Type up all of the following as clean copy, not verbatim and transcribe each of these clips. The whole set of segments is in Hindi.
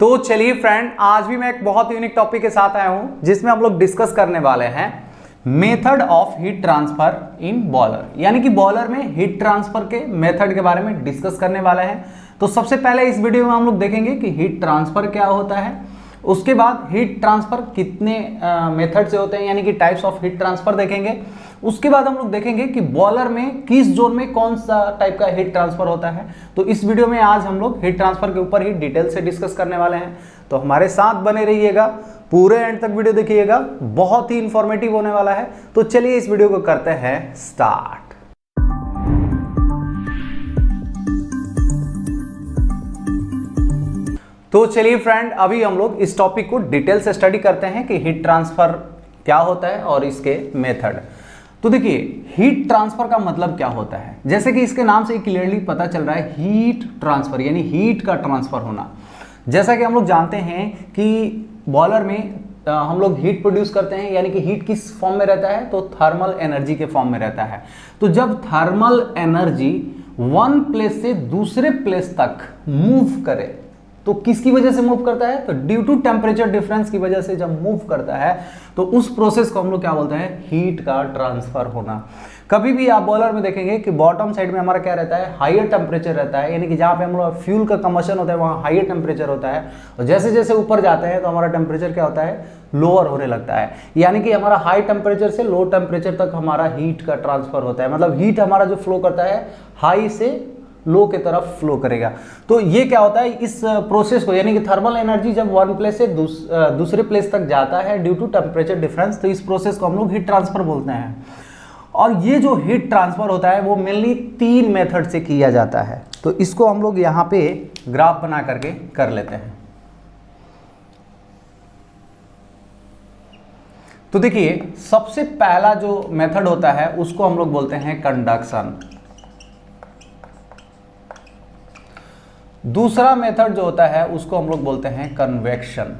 तो चलिए फ्रेंड, आज भी मैं एक बहुत यूनिक टॉपिक के साथ आया हूं जिसमें हम लोग डिस्कस करने वाले हैं method of heat transfer in boiler, यानी कि बॉयलर में हीट ट्रांसफर के मेथड के बारे में डिस्कस करने वाले हैं। तो सबसे पहले इस वीडियो में हम लोग देखेंगे कि हीट ट्रांसफर क्या होता है, उसके बाद हीट ट्रांसफर कितने मेथड से होते हैं, यानी कि टाइप्स ऑफ हीट ट्रांसफर देखेंगे। उसके बाद हम लोग देखेंगे कि बॉयलर में किस जोन में कौन सा टाइप का हीट ट्रांसफर होता है। तो इस वीडियो में आज हम लोग हीट ट्रांसफर के ऊपर ही डिटेल से डिस्कस करने वाले हैं। तो हमारे साथ बने रहिएगा, पूरे एंड तक वीडियो देखिएगा, बहुत ही इंफॉर्मेटिव होने वाला है। तो चलिए इस वीडियो को करते हैं स्टार्ट। तो चलिए फ्रेंड, अभी हम लोग इस टॉपिक को डिटेल से स्टडी करते हैं कि हीट ट्रांसफर क्या होता है और इसके मेथड। तो देखिए, हीट ट्रांसफर का मतलब क्या होता है, जैसे कि इसके नाम से क्लियरली पता चल रहा है, हीट ट्रांसफर यानी हीट का ट्रांसफर होना। जैसा कि हम लोग जानते हैं कि बॉयलर में हम लोग हीट प्रोड्यूस करते हैं, यानी कि हीट किस फॉर्म में रहता है, तो थर्मल एनर्जी के फॉर्म में रहता है। तो जब थर्मल एनर्जी वन प्लेस से दूसरे प्लेस तक मूव करे, तो किसकी वजह से मूव करता है, तो ड्यू टू टेम्परेचर डिफरेंस की वजह से जब मूव करता है तो उस प्रोसेस को हम लोग क्या बोलते हैं, हीट का ट्रांसफर होना। कभी भी आप बॉयलर में देखेंगे कि बॉटम साइड में हमारा क्या रहता है, हाईयर टेम्परेचर रहता है, यानी कि जहां पे हम लोग फ्यूल का कम्बशन होता है वहां हाईयर टेम्परेचर होता है। और जैसे जैसे ऊपर जाते हैं तो हमारा टेम्परेचर क्या होता है, लोअर होने लगता है, यानी कि हमारा हाई टेम्परेचर से लो टेम्परेचर तक हमारा हीट का ट्रांसफर होता है। मतलब हीट हमारा जो फ्लो करता है हाई से लो के तरफ फ्लो करेगा। तो ये क्या होता है, इस प्रोसेस को, यानी कि थर्मल एनर्जी जब वन प्लेस से दूसरे प्लेस तक जाता है ड्यू टू टेम्परेचर डिफरेंस, तो इस प्रोसेस को हम लोग हीट ट्रांसफर बोलते हैं। और ये जो हीट ट्रांसफर होता है वो मेनली 3 मेथड से किया जाता है। तो इसको हम लोग यहाँ पे ग्राफ बना करके कर लेते हैं। तो देखिए, सबसे पहला जो मेथड होता है उसको हम लोग बोलते हैं कंडक्शन। दूसरा मेथड जो होता है उसको हम लोग बोलते हैं कन्वेक्शन।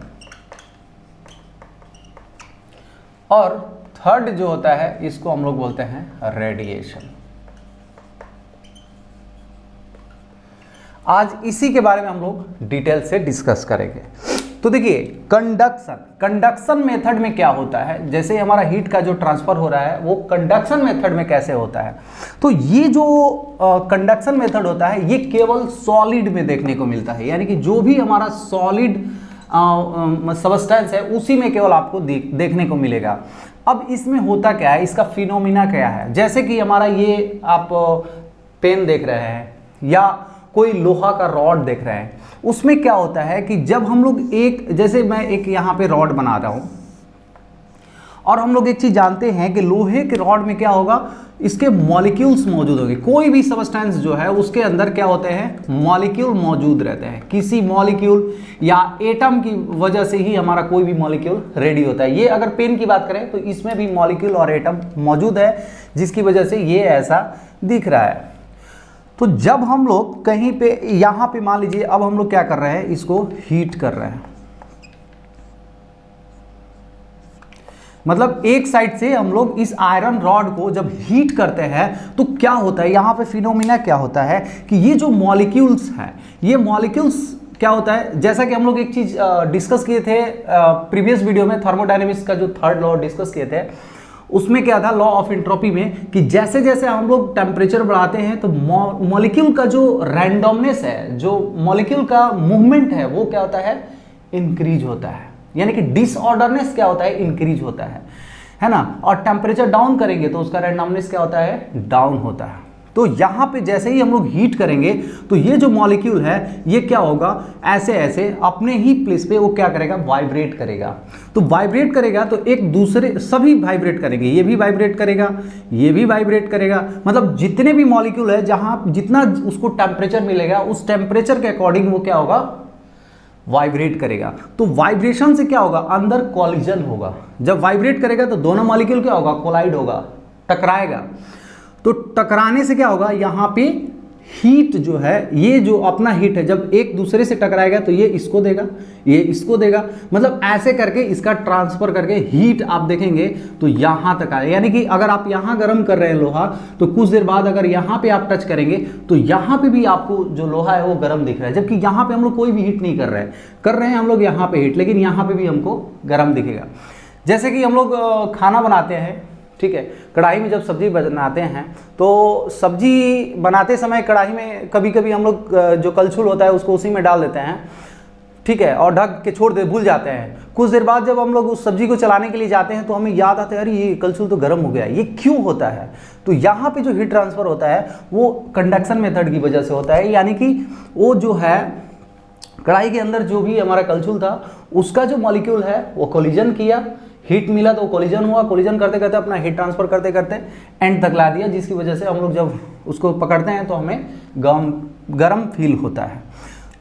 और थर्ड जो होता है इसको हम लोग बोलते हैं रेडिएशन। आज इसी के बारे में हम लोग डिटेल से डिस्कस करेंगे। तो देखिए, कंडक्शन मेथड में क्या होता है, जैसे हमारा हीट का जो ट्रांसफर हो रहा है वो कंडक्शन मेथड में कैसे होता है। तो ये जो कंडक्शन मेथड होता है ये केवल सॉलिड में देखने को मिलता है, यानी कि जो भी हमारा सॉलिड सबस्टेंस है उसी में केवल आपको देखने को मिलेगा। अब इसमें होता क्या है, इसका फिनोमिना क्या है, जैसे कि हमारा ये आप पेन देख रहे हैं या कोई लोहा का रॉड देख रहे हैं, उसमें क्या होता है कि जब हम लोग जैसे मैं एक यहाँ पे रॉड बना रहा हूँ, और हम लोग एक चीज जानते हैं कि लोहे के रॉड में क्या होगा, इसके मॉलिक्यूल्स मौजूद होंगे। कोई भी सबस्टेंस जो है उसके अंदर क्या होते हैं, मॉलिक्यूल मौजूद रहते हैं। किसी मॉलिक्यूल या एटम की वजह से ही हमारा कोई भी मॉलिक्यूल रेडी होता है। ये अगर पेन की बात करें तो इसमें भी मॉलिक्यूल और एटम मौजूद है, जिसकी वजह से ये ऐसा दिख रहा है। तो जब हम लोग कहीं पे यहां पे मान लीजिए, अब हम लोग क्या कर रहे हैं, इसको हीट कर रहे हैं, मतलब एक साइड से हम लोग इस आयरन रॉड को जब हीट करते हैं तो क्या होता है, यहां पे फिनोमिना क्या होता है कि ये जो मॉलिक्यूल्स हैं, ये मॉलिक्यूल्स क्या होता है, जैसा कि हम लोग एक चीज डिस्कस किए थे प्रीवियस वीडियो में, थर्मोडायनेमिक्स का जो थर्ड लॉ डिस्कस किए थे, उसमें क्या था, लॉ ऑफ एंट्रोपी में, कि जैसे जैसे हम लोग टेम्परेचर बढ़ाते हैं तो मॉलिक्यूल का जो रैंडमनेस है, जो मॉलिक्यूल का मूवमेंट है, वो क्या होता है, इंक्रीज होता है, यानी कि डिसऑर्डरनेस क्या होता है, इंक्रीज होता है ना। और टेम्परेचर डाउन करेंगे तो उसका रैंडमनेस क्या होता है, डाउन होता है। तो यहां पे जैसे ही हम लोग हीट करेंगे तो ये जो मॉलिक्यूल है ये क्या होगा, ऐसे ऐसे अपने ही प्लेस पे वो क्या करेगा, वाइब्रेट करेगा। तो वाइब्रेट करेगा तो एक दूसरे सभी वाइब्रेट करेंगे, ये भी वाइब्रेट करेगा, ये भी वाइब्रेट करेगा, मतलब जितने भी मॉलिक्यूल है जहां जितना उसको टेम्परेचर मिलेगा उस टेम्परेचर के अकॉर्डिंग वो क्या होगा, वाइब्रेट करेगा। तो वाइब्रेशन से क्या होगा, अंदर कॉलिजन होगा। जब वाइब्रेट करेगा तो दोनों मॉलिक्यूल क्या होगा, कोलाइड होगा, टकराएगा। तो टकराने से क्या होगा, यहां पे हीट जो है, ये जो अपना हीट है जब एक दूसरे से टकराएगा तो ये इसको देगा, ये इसको देगा, मतलब ऐसे करके इसका ट्रांसफर करके हीट आप देखेंगे तो यहां तक आए। यानी कि अगर आप यहां गर्म कर रहे हैं लोहा, तो कुछ देर बाद अगर यहां पे आप टच करेंगे तो यहां पे भी आपको जो लोहा है वो गर्म दिख रहा है, जबकि यहां पे हम लोग कोई भी हीट नहीं कर रहे हैं हम लोग यहां पे हीट, लेकिन यहां पे भी हमको गर्म दिखेगा। जैसे कि हम लोग खाना बनाते हैं, ठीक है, कढ़ाई में जब सब्जी बनाते हैं तो सब्जी बनाते समय कढ़ाई में कभी कभी हम लोग जो कलछुल होता है उसको उसी में डाल देते हैं, ठीक है, और ढक के छोड़ दे, भूल जाते हैं। कुछ देर बाद जब हम लोग उस सब्जी को चलाने के लिए जाते हैं तो हमें याद आता है अरे ये कलछुल तो गर्म हो गया, ये क्यों होता है? तो यहाँ पे जो हीट ट्रांसफर होता है वो कंडक्शन मेथड की वजह से होता है। यानी कि वो जो है कढ़ाई के अंदर जो भी हमारा कलछुल था उसका जो मॉलिक्यूल है वो कोलिजन किया, हीट मिला तो कोलिजन हुआ, कोलिजन करते करते अपना हीट ट्रांसफर करते करते एंड तक ला दिया, जिसकी वजह से हम लोग जब उसको पकड़ते हैं तो हमें गर्म फील होता है।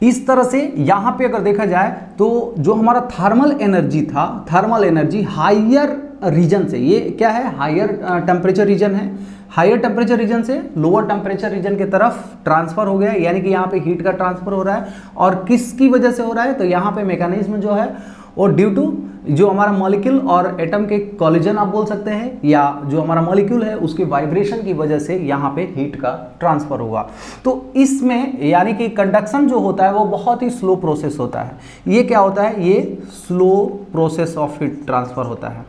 इस तरह से यहाँ पे अगर देखा जाए तो जो हमारा थर्मल एनर्जी था, थर्मल एनर्जी हायर रीजन से, ये क्या है, हायर टेम्परेचर रीजन है, हायर टेम्परेचर रीजन से लोअर टेम्परेचर रीजन की तरफ ट्रांसफर हो गया। यानी कि यहाँ पे हीट का ट्रांसफर हो रहा है, और किसकी वजह से हो रहा है? तो यहाँ पे मैकेनिज्म जो है वो ड्यू टू जो हमारा मॉलिक्यूल और एटम के कॉलिजन आप बोल सकते हैं, या जो हमारा मॉलिक्यूल है उसके वाइब्रेशन की वजह से यहाँ पे हीट का ट्रांसफर हुआ। तो इसमें यानी कि कंडक्शन जो होता है वो बहुत ही स्लो प्रोसेस होता है। ये क्या होता है? ये slow process of heat transfer होता है,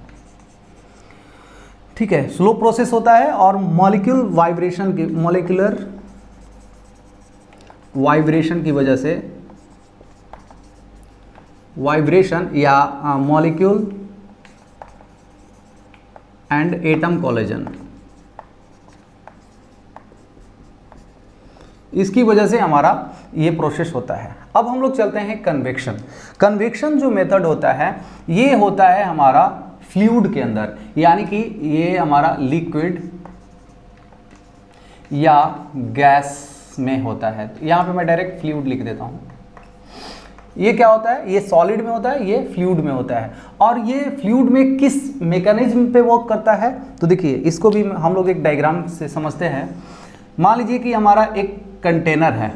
ठीक है, स्लो प्रोसेस होता है। और मॉलिक्यूल वाइब्रेशन की, मॉलिक्यूलर वाइब्रेशन की वजह से, वाइब्रेशन या मॉलिक्यूल एंड एटम कोलिजन, इसकी वजह से हमारा ये प्रोसेस होता है। अब हम लोग चलते हैं कन्वेक्शन। कन्वेक्शन जो मेथड होता है ये होता है हमारा फ्लूइड के अंदर, यानी कि ये हमारा लिक्विड या गैस में होता है। यहाँ पे मैं डायरेक्ट फ्लूइड लिख देता हूँ। ये क्या होता है? ये सॉलिड में होता है, ये फ्लूइड में होता है। और ये फ्लूइड में किस मैकेनिज्म पे वर्क करता है? तो देखिए इसको भी हम लोग एक डायग्राम से समझते हैं। मान लीजिए कि हमारा एक कंटेनर है,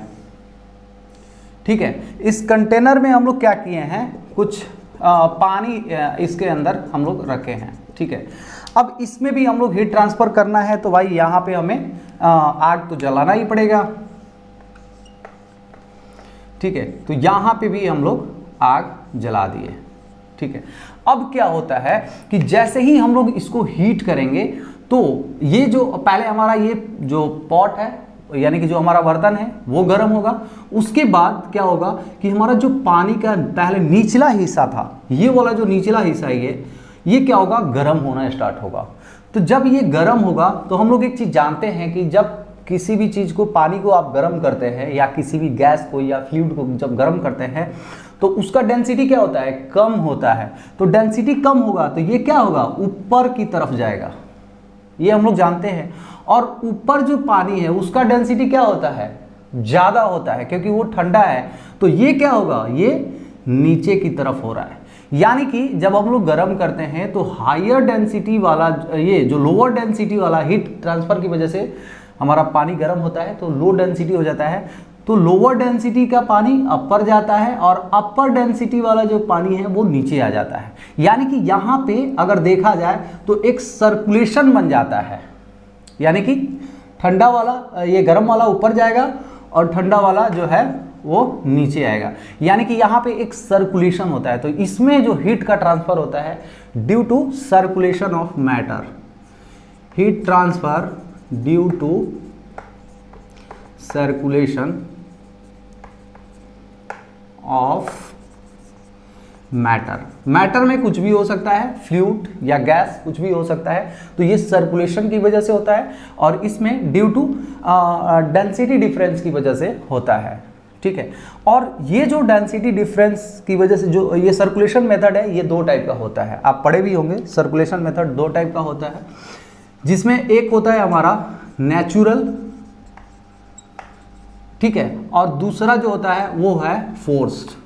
ठीक है, इस कंटेनर में हम लोग क्या किए हैं, कुछ पानी इसके अंदर हम लोग रखे हैं, ठीक है। अब इसमें भी हम लोग हीट ट्रांसफर करना है तो भाई यहाँ पे हमें आग तो जलाना ही पड़ेगा, ठीक है। तो यहाँ पे भी हम लोग आग जला दिए, ठीक है। अब क्या होता है कि जैसे ही हम लोग इसको हीट करेंगे तो ये जो पहले हमारा ये जो पॉट है यानी कि जो हमारा बर्तन है वो गर्म होगा। उसके बाद क्या होगा कि हमारा जो पानी का पहले निचला हिस्सा था, ये वाला जो निचला हिस्सा है ये क्या होगा, गर्म होना स्टार्ट होगा। तो जब ये गर्म होगा तो हम लोग एक चीज़ जानते हैं कि जब किसी भी चीज़ को, पानी को आप गर्म करते हैं या किसी भी गैस को या फ्लूइड को जब गर्म करते हैं तो उसका डेंसिटी क्या होता है, कम होता है। तो डेंसिटी कम होगा तो ये क्या होगा, ऊपर की तरफ जाएगा, ये हम लोग जानते हैं। और ऊपर जो पानी है उसका डेंसिटी क्या होता है, ज़्यादा होता है, क्योंकि वो ठंडा है। तो ये क्या होगा, ये नीचे की तरफ हो रहा है। यानी कि जब हम लोग गर्म करते हैं तो हायर डेंसिटी वाला, ये जो लोअर डेंसिटी वाला हीट ट्रांसफर की वजह से हमारा पानी गर्म होता है तो लो डेंसिटी हो जाता है। तो लोअर डेंसिटी का पानी अपर जाता है और अपर डेंसिटी वाला जो पानी है वो नीचे आ जाता है। यानी कि यहाँ पे अगर देखा जाए तो एक सर्कुलेशन बन जाता है, यानी कि ठंडा वाला, ये गर्म वाला ऊपर जाएगा और ठंडा वाला जो है वो नीचे आएगा। यानी कि यहाँ पे एक सर्कुलेशन होता है। तो इसमें जो हीट का ट्रांसफर होता है due to circulation of matter, heat transfer due to circulation of matter. Matter में कुछ भी हो सकता है, फ्लूइड या गैस कुछ भी हो सकता है। तो ये सर्कुलेशन की वजह से होता है और इसमें ड्यू टू डेंसिटी डिफरेंस की वजह से होता है, ठीक है। और ये जो डेंसिटी डिफरेंस की वजह से जो ये सर्कुलेशन मेथड है ये दो टाइप का होता है, आप पढ़े भी होंगे। सर्कुलेशन मेथड दो टाइप का होता है, जिसमें एक होता है हमारा नेचुरल, ठीक है, और दूसरा जो होता है वो है फोर्स्ड।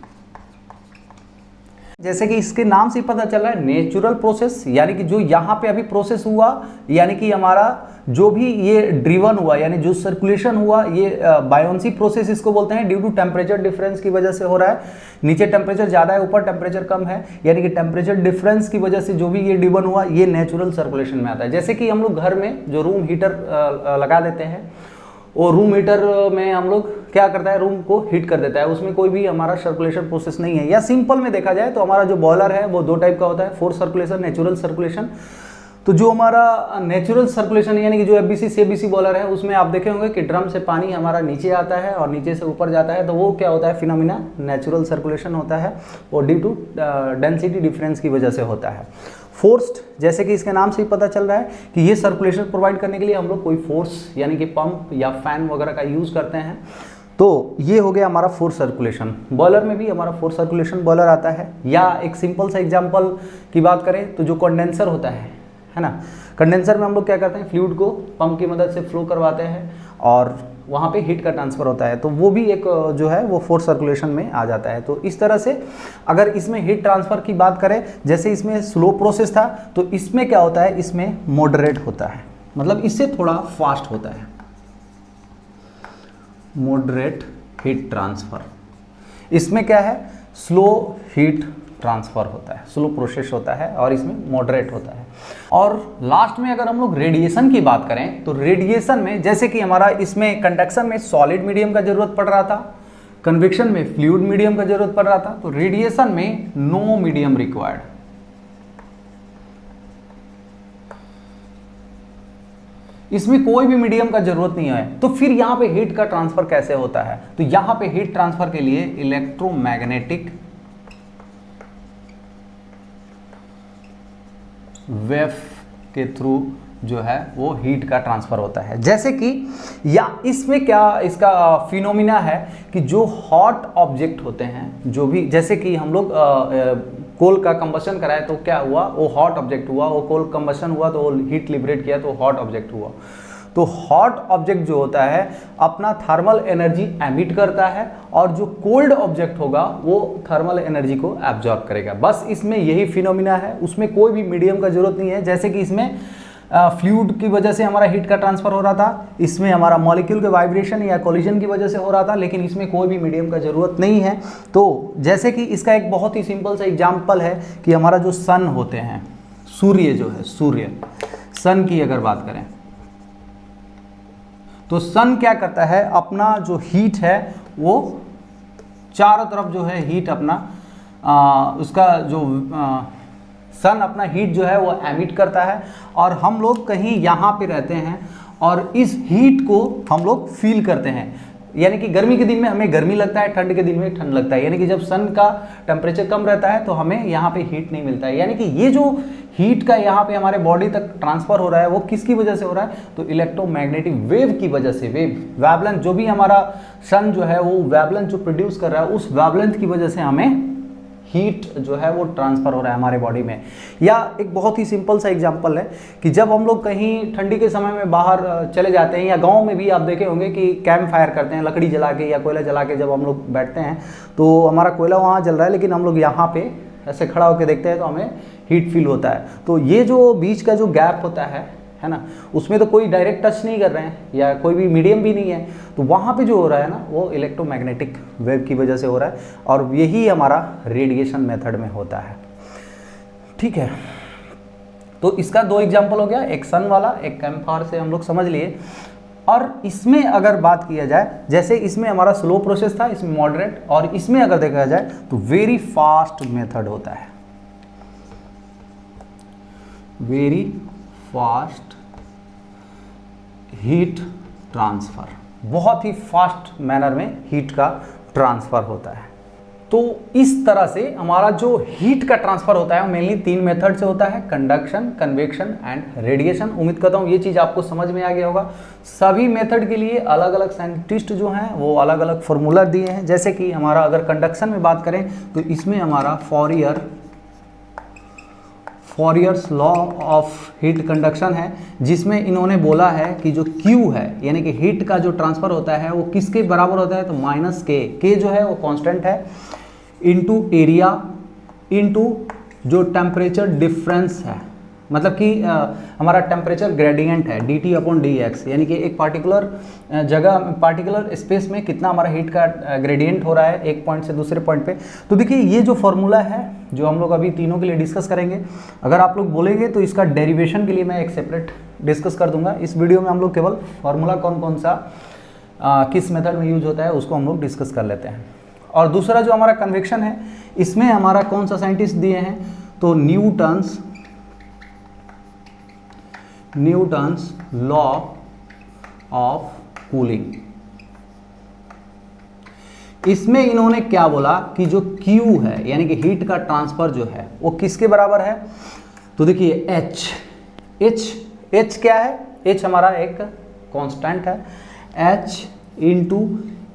जैसे कि इसके नाम से पता चल रहा है नेचुरल प्रोसेस, यानी कि जो यहाँ पे अभी प्रोसेस हुआ, यानी कि हमारा जो भी ये ड्रिवन हुआ, यानी जो सर्कुलेशन हुआ, ये बायोन्सी प्रोसेस इसको बोलते हैं। ड्यू टू टेम्परेचर डिफरेंस की वजह से हो रहा है। नीचे टेम्परेचर ज़्यादा है, ऊपर टेम्परेचर कम है, यानी कि टेम्परेचर डिफरेंस की वजह से जो भी ये ड्रिवन हुआ, ये नेचुरल सर्कुलेशन में आता है। जैसे कि हम लोग घर में जो रूम हीटर लगा देते हैं, और रूम हीटर में हम लोग क्या करता है, रूम को हीट कर देता है, उसमें कोई भी हमारा सर्कुलेशन प्रोसेस नहीं है। या सिंपल में देखा जाए तो हमारा जो बॉयलर है वो 2 टाइप का होता है, फोर्स सर्कुलेशन, नेचुरल सर्कुलेशन। तो जो हमारा नेचुरल सर्कुलेशन यानी कि जो एफबीसी सीएफबीसी बॉयलर है, उसमें आप देखे होंगे कि ड्रम से पानी हमारा नीचे आता है और नीचे से ऊपर जाता है, तो वो क्या होता है, फिनोमिना नेचुरल सर्कुलेशन होता है, और ड्यू टू डेंसिटी डिफरेंस की वजह से होता है। फोर्स्ड, जैसे कि इसके नाम से ही पता चल रहा है कि ये सर्कुलेशन प्रोवाइड करने के लिए हम लोग कोई फोर्स यानी कि पंप या फैन वगैरह का यूज़ करते हैं। तो ये हो गया हमारा फोर्स सर्कुलेशन। बॉयलर में भी हमारा फोर्स सर्कुलेशन बॉयलर आता है। या एक सिंपल सा एग्जांपल की बात करें तो जो कंडेंसर होता है ना, कंडेंसर में हम लोग क्या करते हैं, फ्लूइड को पंप की मदद से फ्लो करवाते हैं और वहाँ पे हीट का ट्रांसफ़र होता है, तो वो भी एक जो है वो फोर्स सर्कुलेशन में आ जाता है। तो इस तरह से अगर इसमें हीट ट्रांसफ़र की बात करें, जैसे इसमें स्लो प्रोसेस था, तो इसमें क्या होता है, इसमें मॉडरेट होता है, मतलब इससे थोड़ा फास्ट होता है, मॉडरेट हीट ट्रांसफ़र। इसमें क्या है, स्लो हीट ट्रांसफ़र होता है, स्लो प्रोसेस होता है, और इसमें मॉडरेट होता है। और लास्ट में अगर हम लोग रेडिएशन की बात करें, तो रेडिएशन में जैसे कि हमारा इसमें कंडक्शन में सॉलिड मीडियम का जरूरत पड़ रहा था, कन्वेक्शन में फ्लूइड मीडियम का जरूरत पड़ रहा था, तो रेडिएशन में नो मीडियम रिक्वायर्ड। इसमें कोई भी मीडियम का जरूरत नहीं है। तो फिर यहां पे हीट का ट्रांसफर कैसे होता है, तो यहां पे हीट ट्रांसफर के लिए इलेक्ट्रोमैग्नेटिक वेव के थ्रू जो है वो हीट का ट्रांसफर होता है। जैसे कि या इसमें क्या इसका फिनोमिना है कि जो हॉट ऑब्जेक्ट होते हैं, जो भी जैसे कि हम लोग कोल का कंबशन कराए तो क्या हुआ, वो हॉट ऑब्जेक्ट हुआ, वो कोल कंबशन हुआ तो वो हीट लिबरेट किया तो हॉट ऑब्जेक्ट हुआ। तो हॉट ऑब्जेक्ट जो होता है अपना थर्मल एनर्जी एमिट करता है, और जो कोल्ड ऑब्जेक्ट होगा वो थर्मल एनर्जी को एब्जॉर्ब करेगा। बस इसमें यही फिनोमिना है, उसमें कोई भी मीडियम का जरूरत नहीं है। जैसे कि इसमें फ्लूइड की वजह से हमारा हीट का ट्रांसफर हो रहा था, इसमें हमारा मॉलिक्यूल के वाइब्रेशन या कोलिजन की वजह से हो रहा था, लेकिन इसमें कोई भी मीडियम का जरूरत नहीं है। तो जैसे कि इसका एक बहुत ही सिंपल सा एग्जाम्पल है कि हमारा जो सन होते हैं, सूर्य जो है, सूर्य सन की अगर बात करें तो सन क्या करता है, अपना जो हीट है वो चारों तरफ जो है हीट अपना उसका जो सन अपना हीट जो है वो एमिट करता है, और हम लोग कहीं यहाँ पे रहते हैं और इस हीट को हम लोग फील करते हैं। यानी कि गर्मी के दिन में हमें गर्मी लगता है, ठंड के दिन में ठंड लगता है। यानी कि जब सन का टेम्परेचर कम रहता है तो हमें यहाँ पे हीट नहीं मिलता है। यानी कि ये जो हीट का यहाँ पे हमारे बॉडी तक ट्रांसफर हो रहा है वो किसकी वजह से हो रहा है, तो इलेक्ट्रोमैग्नेटिक वेव की वजह से। वेवलेंथ जो भी हमारा सन जो है वो वेवलेंथ जो प्रोड्यूस कर रहा है, उस वेवलेंथ की वजह से हमें हीट जो है वो ट्रांसफ़र हो रहा है हमारे बॉडी में। या एक बहुत ही सिंपल सा एग्जांपल है कि जब हम लोग कहीं ठंडी के समय में बाहर चले जाते हैं, या गांव में भी आप देखे होंगे कि कैंप फायर करते हैं, लकड़ी जला के या कोयला जला के जब हम लोग बैठते हैं तो हमारा कोयला वहाँ जल रहा है, लेकिन हम लोग यहाँ पे ऐसे खड़ा होकर देखते हैं तो हमें हीट फील होता है। तो ये जो बीच का जो गैप होता है ना, उसमें तो कोई डायरेक्ट टच नहीं कर रहे हैं या कोई भी मीडियम भी नहीं है, तो वहाँ पे जो हो रहा है ना वो इलेक्ट्रोमैग्नेटिक वेव की वजह से हो रहा है, और यही हमारा रेडिएशन मेथड में होता है। ठीक है, तो इसका 2 एग्जाम्पल हो गया, एक सन वाला, एक कैंप फायर से हम लोग समझ लिए। और इसमें अगर बात किया जाए, जैसे इसमें हमारा स्लो प्रोसेस था, इसमें मॉडरेट, और इसमें अगर देखा जाए तो वेरी फास्ट मेथड होता है, वेरी फास्ट हीट ट्रांसफर, बहुत ही फास्ट मैनर में हीट का ट्रांसफर होता है। तो इस तरह से हमारा जो हीट का ट्रांसफर होता है वो मेनली 3 मेथड से होता है, कंडक्शन, कन्वेक्शन एंड रेडिएशन। उम्मीद करता हूँ ये चीज़ आपको समझ में आ गया होगा। सभी मेथड के लिए अलग अलग साइंटिस्ट जो हैं वो अलग अलग फार्मूला दिए हैं। जैसे कि हमारा अगर कंडक्शन में बात करें तो इसमें हमारा फॉरियर्स लॉ ऑफ हीट कंडक्शन है, जिसमें इन्होंने बोला है कि जो Q है यानी कि हीट का जो ट्रांसफ़र होता है वो किसके बराबर होता है, तो -K। K जो है वो कांस्टेंट है, इनटू एरिया इनटू जो टेम्परेचर डिफरेंस है, मतलब कि हमारा टेम्परेचर ग्रेडियंट है dt अपॉन dx, यानी कि एक पार्टिकुलर जगह पार्टिकुलर स्पेस में कितना हमारा हीट का ग्रेडियंट हो रहा है एक पॉइंट से दूसरे पॉइंट पे। तो देखिए ये जो फॉर्मूला है जो हम लोग अभी तीनों के लिए डिस्कस करेंगे, अगर आप लोग बोलेंगे तो इसका डेरिवेशन के लिए मैं एक सेपरेट डिस्कस कर दूंगा। इस वीडियो में हम लोग केवल फॉर्मूला कौन कौन सा किस मेथड में यूज होता है उसको हम लोग डिस्कस कर लेते हैं। और दूसरा जो हमारा कन्वेक्शन है, इसमें हमारा कौन सा साइंटिस्ट दिए हैं, तो न्यूटन्स लॉ ऑफ कूलिंग। इसमें इन्होंने क्या बोला कि जो Q है यानी कि हीट का ट्रांसफर जो है वो किसके बराबर है, तो देखिए H क्या है, H हमारा एक कांस्टेंट है, H into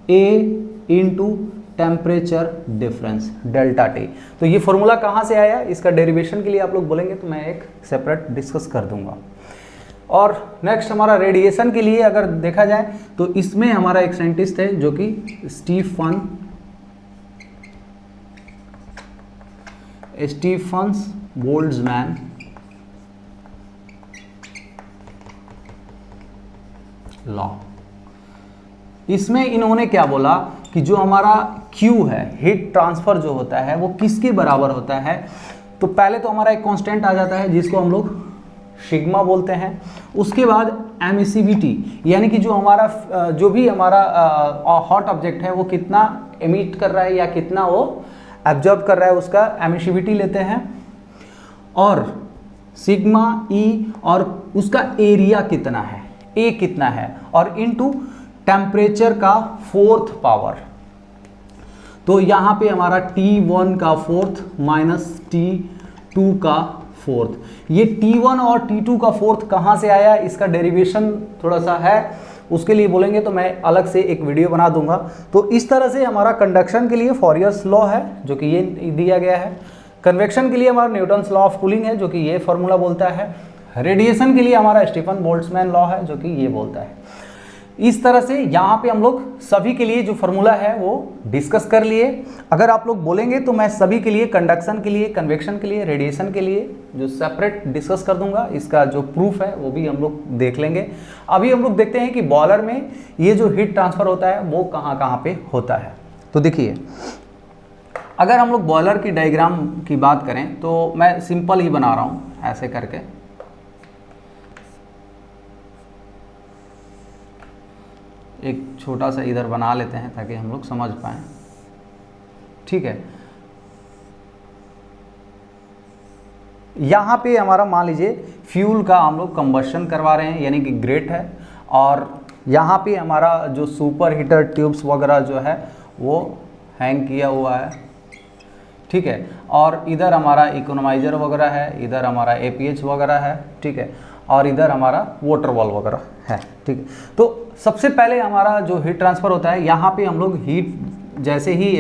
A into temperature difference delta T. तो ये फॉर्मूला कहाँ से आया, इसका डेरिवेशन के लिए आप लोग बोलेंगे तो मैं एक सेपरेट डिस्कस कर दूंगा। और नेक्स्ट हमारा रेडिएशन के लिए अगर देखा जाए तो इसमें हमारा एक साइंटिस्ट है जो कि स्टीफन बोल्ट्जमैन लॉ। इसमें इन्होंने क्या बोला कि जो हमारा Q है हीट ट्रांसफर जो होता है वो किसके बराबर होता है, तो पहले तो हमारा एक कांस्टेंट आ जाता है जिसको हम लोग सिग्मा बोलते हैं। उसके बाद एमिसिविटी यानी कि जो हमारा जो भी हमारा हॉट ऑब्जेक्ट है वो कितना एमिट कर रहा है या कितना वो एब्जॉर्ब कर रहा है उसका एमिसिविटी लेते हैं, और सिग्मा E और उसका एरिया कितना है, A कितना है, और इनटू टेम्परेचर का फोर्थ पावर। तो यहाँ पे हमारा T1 का फोर्थ माइनस T2 का फोर्थ। ये T1 और T2 का फोर्थ कहाँ से आया, इसका डेरिवेशन थोड़ा सा है, उसके लिए बोलेंगे तो मैं अलग से एक वीडियो बना दूंगा। तो इस तरह से हमारा कंडक्शन के लिए फॉरियर्स लॉ है जो कि ये दिया गया है, कन्वेक्शन के लिए हमारा न्यूटन्स लॉ ऑफ कूलिंग है जो कि ये फॉर्मूला बोलता है, रेडिएशन के लिए हमारा स्टीफन बोल्ट्जमैन लॉ है जो कि ये बोलता है। इस तरह से यहाँ पे हम लोग सभी के लिए जो फॉर्मूला है वो डिस्कस कर लिए। अगर आप लोग बोलेंगे तो मैं सभी के लिए कंडक्शन के लिए, कन्वेक्शन के लिए, रेडिएशन के लिए जो सेपरेट डिस्कस कर दूंगा, इसका जो प्रूफ है वो भी हम लोग देख लेंगे। अभी हम लोग देखते हैं कि बॉयलर में ये जो हीट ट्रांसफर होता है वो कहाँ कहाँ पे होता है। तो देखिए अगर हम लोग बॉयलर की डायग्राम की बात करें तो मैं सिंपल ही बना रहा हूँ ऐसे करके, एक छोटा सा इधर बना लेते हैं ताकि हम लोग समझ पाएं, ठीक है। यहाँ पे हमारा मान लीजिए फ्यूल का हम लोग कंबशन करवा रहे हैं यानी कि ग्रेट है, और यहाँ पे हमारा जो सुपर हीटर ट्यूब्स वगैरह जो है वो हैंग किया हुआ है, ठीक है। और इधर हमारा इकोनोमाइजर वगैरह है, इधर हमारा APH वगैरह है, ठीक है, और इधर हमारा वाटर वॉल वगैरह है, ठीक है। तो सबसे पहले हमारा जो हीट ट्रांसफ़र होता है, यहाँ पे हम लोग हीट जैसे ही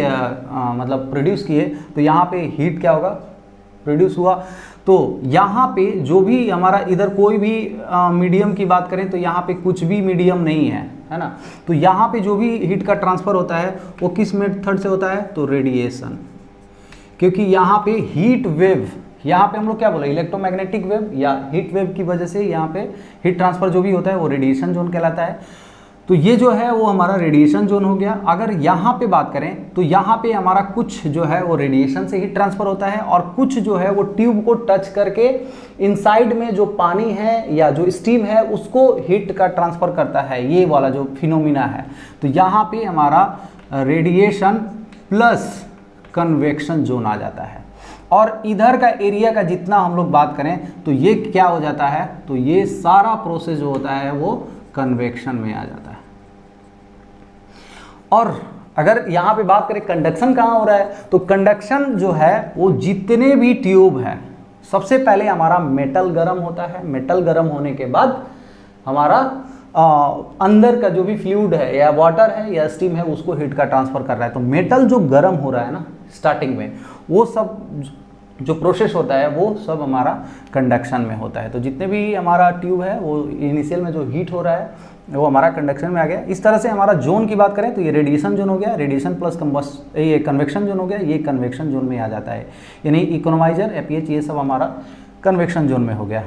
मतलब प्रोड्यूस किए तो यहाँ पे हीट क्या होगा, प्रोड्यूस हुआ। तो यहाँ पे जो भी हमारा इधर कोई भी मीडियम की बात करें तो यहाँ पे कुछ भी मीडियम नहीं है ना। तो यहाँ पे जो भी हीट का ट्रांसफ़र होता है वो किस मेथड से होता है, तो रेडिएशन, क्योंकि यहाँ पे हीट वेव, यहाँ पे हम लोग क्या बोले, इलेक्ट्रोमैग्नेटिक वेव या हीट वेव की वजह से यहाँ पे हीट ट्रांसफर जो भी होता है वो रेडिएशन जोन कहलाता है। तो ये जो है वो हमारा रेडिएशन जोन हो गया। अगर यहाँ पे बात करें तो यहाँ पे हमारा कुछ जो है वो रेडिएशन से हीट ट्रांसफर होता है, और कुछ जो है वो ट्यूब को टच करके इनसाइड में जो पानी है या जो स्टीम है उसको हीट का ट्रांसफर करता है, ये वाला जो फिनोमिना है। तो यहाँ पे हमारा रेडिएशन प्लस कन्वेक्शन जोन आ जाता है, और इधर का एरिया का जितना हम लोग बात करें तो ये क्या हो जाता है, तो ये सारा प्रोसेस जो होता है वो कन्वेक्शन में आ जाता है। और अगर यहाँ पे बात करें कंडक्शन कहाँ हो रहा है, तो कंडक्शन जो है वो जितने भी ट्यूब है, सबसे पहले हमारा मेटल गर्म होता है, मेटल गर्म होने के बाद हमारा अंदर का जो भी फ्लूइड है या वाटर है या स्टीम है उसको हीट का ट्रांसफर कर रहा है। तो मेटल जो गर्म हो रहा है ना स्टार्टिंग में, वो सब जो प्रोसेस होता है वो सब हमारा कंडक्शन में होता है। तो जितने भी हमारा ट्यूब है वो इनिशियल में जो हीट हो रहा है वो हमारा कंडक्शन में आ गया। इस तरह से हमारा जोन की बात करें तो ये रेडिएशन जोन हो गया, रेडिएशन प्लस ये कन्वेक्शन जोन हो गया, ये कन्वेक्शन जोन में आ जाता है। यानी इकोनोमाइजर, एपीएच, ये सब हमारा कन्वेक्शन जोन में हो गया।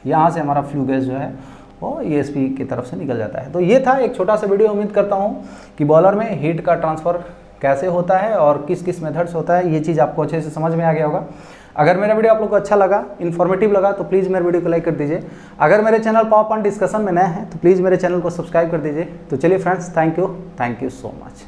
यहाँ से हमारा फ्लू गैस जो है वो ईएसपी की तरफ से निकल जाता है। तो ये था एक छोटा सा वीडियो। उम्मीद करता हूँ कि बॉयलर में हीट का ट्रांसफ़र कैसे होता है और किस किस मेथड से होता है, ये चीज़ आपको अच्छे से समझ में आ गया होगा। अगर मेरा वीडियो आप लोग को अच्छा लगा, इन्फॉर्मेटिव लगा, तो प्लीज़ मेरे वीडियो को लाइक कर दीजिए। अगर मेरे चैनल पावर पॉइंट डिस्कशन में नए हैं तो प्लीज़ मेरे चैनल को सब्सक्राइब कर दीजिए। तो चलिए friends, thank you so much.